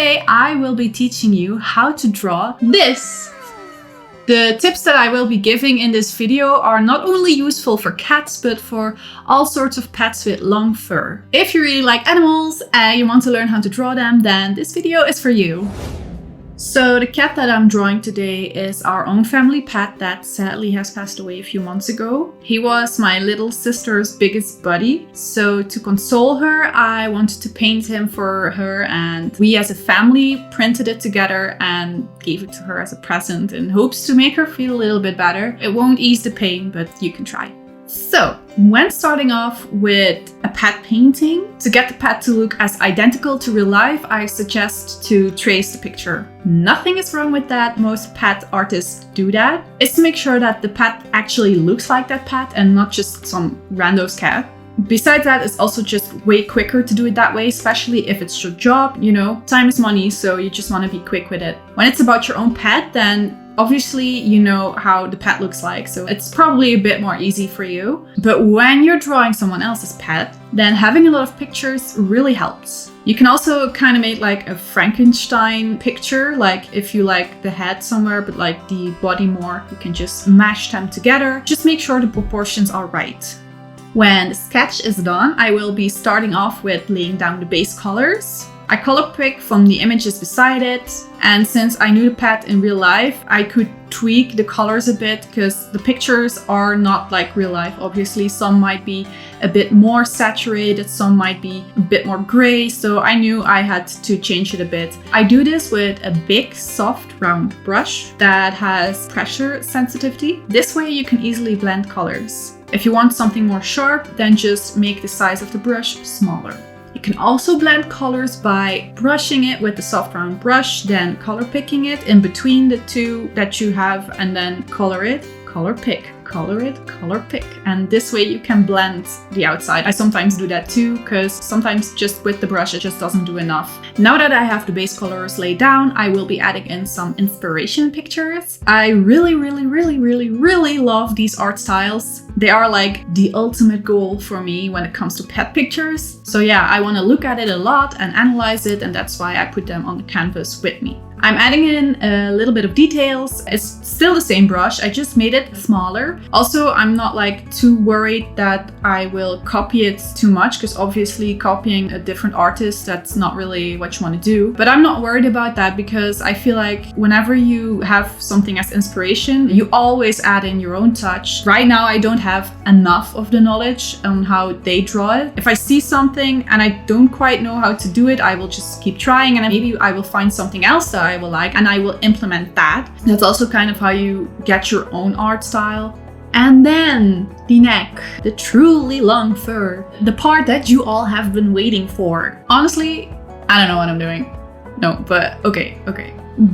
Today I will be teaching you how to draw this. The tips that I will be giving in this video are not only useful for cats, but for all sorts of pets with long fur. If you really like animals and you want to learn how to draw them, then this video is for you. So the cat that I'm drawing today is our own family pet that sadly has passed away a few months ago. He was my little sister's biggest buddy. So to console her, I wanted to paint him for her, and we as a family printed it together and gave it to her as a present in hopes to make her feel a little bit better. It won't ease the pain, but you can try. So, when starting off with a pet painting, to get the pet to look as identical to real life, I suggest to trace the picture. Nothing is wrong with that, most pet artists do that. It's to make sure that the pet actually looks like that pet and not just some rando's cat. Besides that, it's also just way quicker to do it that way, especially if it's your job, you know, time is money, so you just want to be quick with it. When it's about your own pet, then obviously, you know how the pet looks like, so it's probably a bit more easy for you. But when you're drawing someone else's pet, then having a lot of pictures really helps. You can also kind of make like a Frankenstein picture, like if you like the head somewhere but like the body more, you can just mash them together. Just make sure the proportions are right. When the sketch is done, I will be starting off with laying down the base colors. I color pick from the images beside it, and since I knew the pet in real life, I could tweak the colors a bit because the pictures are not like real life. Obviously, some might be a bit more saturated, some might be a bit more gray, so I knew I had to change it a bit. I do this with a big, soft, round brush that has pressure sensitivity. This way you can easily blend colors. If you want something more sharp, then just make the size of the brush smaller. You can also blend colors by brushing it with the soft round brush, then color picking it in between the two that you have, and then color it, color pick, color it, color pick. And this way you can blend the outside. I sometimes do that too, because sometimes just with the brush it just doesn't do enough. Now that I have the base colors laid down, I will be adding in some inspiration pictures. I really love these art styles. They are like the ultimate goal for me when it comes to pet pictures. So yeah, I want to look at it a lot and analyze it, and that's why I put them on the canvas with me. I'm adding in a little bit of details. It's still the same brush, I just made it smaller. Also, I'm not like too worried that I will copy it too much, because obviously copying a different artist, that's not really what you want to do. But I'm not worried about that, because I feel like whenever you have something as inspiration, you always add in your own touch. Right now, I don't have enough of the knowledge on how they draw it. If I see something and I don't quite know how to do it, I will just keep trying, and maybe I will find something else that I will like and I will implement that. That's also kind of how you get your own art style. And then the neck, the truly long fur, the part that you all have been waiting for. Honestly, I don't know what I'm doing. No, but okay.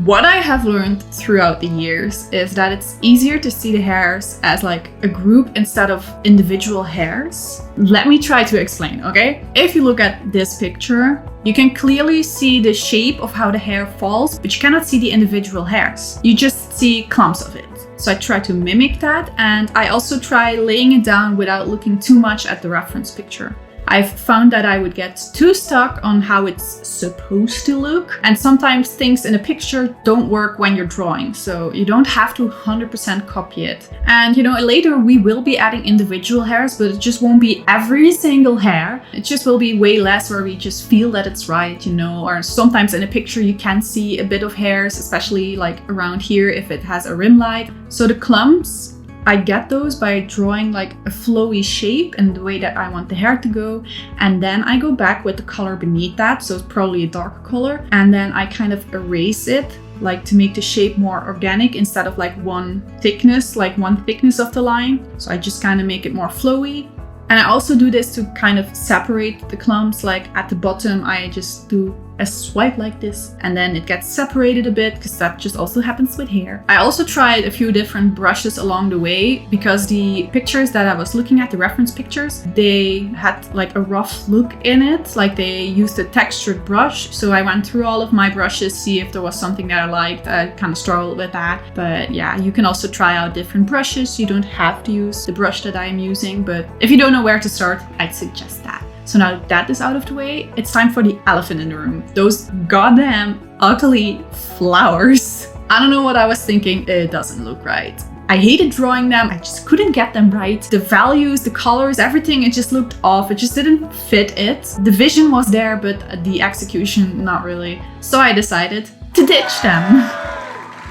What I have learned throughout the years is that it's easier to see the hairs as like a group instead of individual hairs. Let me try to explain, okay? If you look at this picture, you can clearly see the shape of how the hair falls, but you cannot see the individual hairs. You just see clumps of it. So I try to mimic that, and I also try laying it down without looking too much at the reference picture. I've found that I would get too stuck on how it's supposed to look, and sometimes things in a picture don't work when you're drawing, so you don't have to 100% copy it. And you know, later we will be adding individual hairs, but it just won't be every single hair. It just will be way less where we just feel that it's right, you know, or sometimes in a picture you can see a bit of hairs, especially like around here if it has a rim light. So the clumps, I get those by drawing like a flowy shape and the way that I want the hair to go, and then I go back with the color beneath that, so it's probably a darker color, and then I kind of erase it, like to make the shape more organic instead of like one thickness of the line. So I just kind of make it more flowy. And I also do this to kind of separate the clumps, like at the bottom I just do a swipe like this, and then it gets separated a bit because that just also happens with hair. I also tried a few different brushes along the way because the pictures that I was looking at, the reference pictures, they had like a rough look in it, like they used a textured brush. So I went through all of my brushes, see if there was something that I liked. I kind of struggled with that, but yeah, you can also try out different brushes. You don't have to use the brush that I am using, but if you don't know where to start, I'd suggest that. So now that is out of the way, it's time for the elephant in the room. Those goddamn ugly flowers. I don't know what I was thinking. It doesn't look right. I hated drawing them. I just couldn't get them right. The values, the colors, everything, it just looked off. It just didn't fit it. The vision was there, but the execution, not really. So I decided to ditch them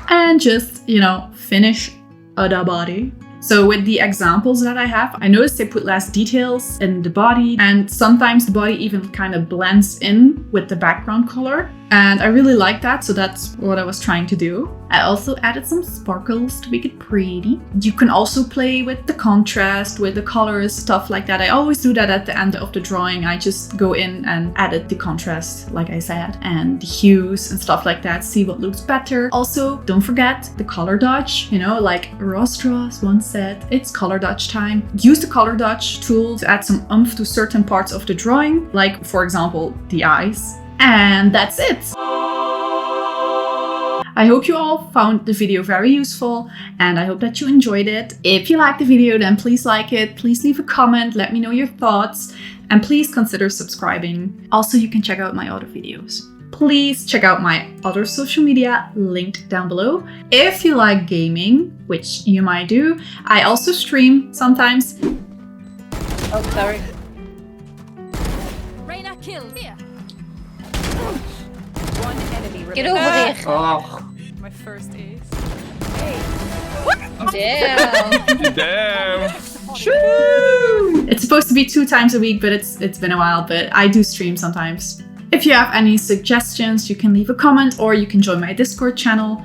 and just, you know, finish the body. So with the examples that I have, I noticed they put less details in the body, and sometimes the body even kind of blends in with the background color. And I really like that, so that's what I was trying to do. I also added some sparkles to make it pretty. You can also play with the contrast, with the colors, stuff like that. I always do that at the end of the drawing. I just go in and edit the contrast, like I said, and the hues and stuff like that, see what looks better. Also, don't forget the color dodge, you know, like Ross Strauss once said, it's color dodge time. Use the color dodge tool to add some oomph to certain parts of the drawing, like for example, the eyes. And that's it. I hope you all found the video very useful, and I hope that you enjoyed it. If you liked the video, then please like it, please leave a comment, let me know your thoughts, and please consider subscribing. Also, you can check out my other videos. Please check out my other social media linked down below. If you like gaming, which you might do, I also stream sometimes. Oh, sorry. Reina killed. Here. One enemy remaining. Get over here. Oh. My first ace. Damn. Damn. It's supposed to be 2 times a week, but it's been a while, but I do stream sometimes. If you have any suggestions, you can leave a comment or you can join my Discord channel.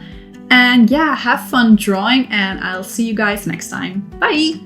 And yeah, have fun drawing, and I'll see you guys next time. Bye!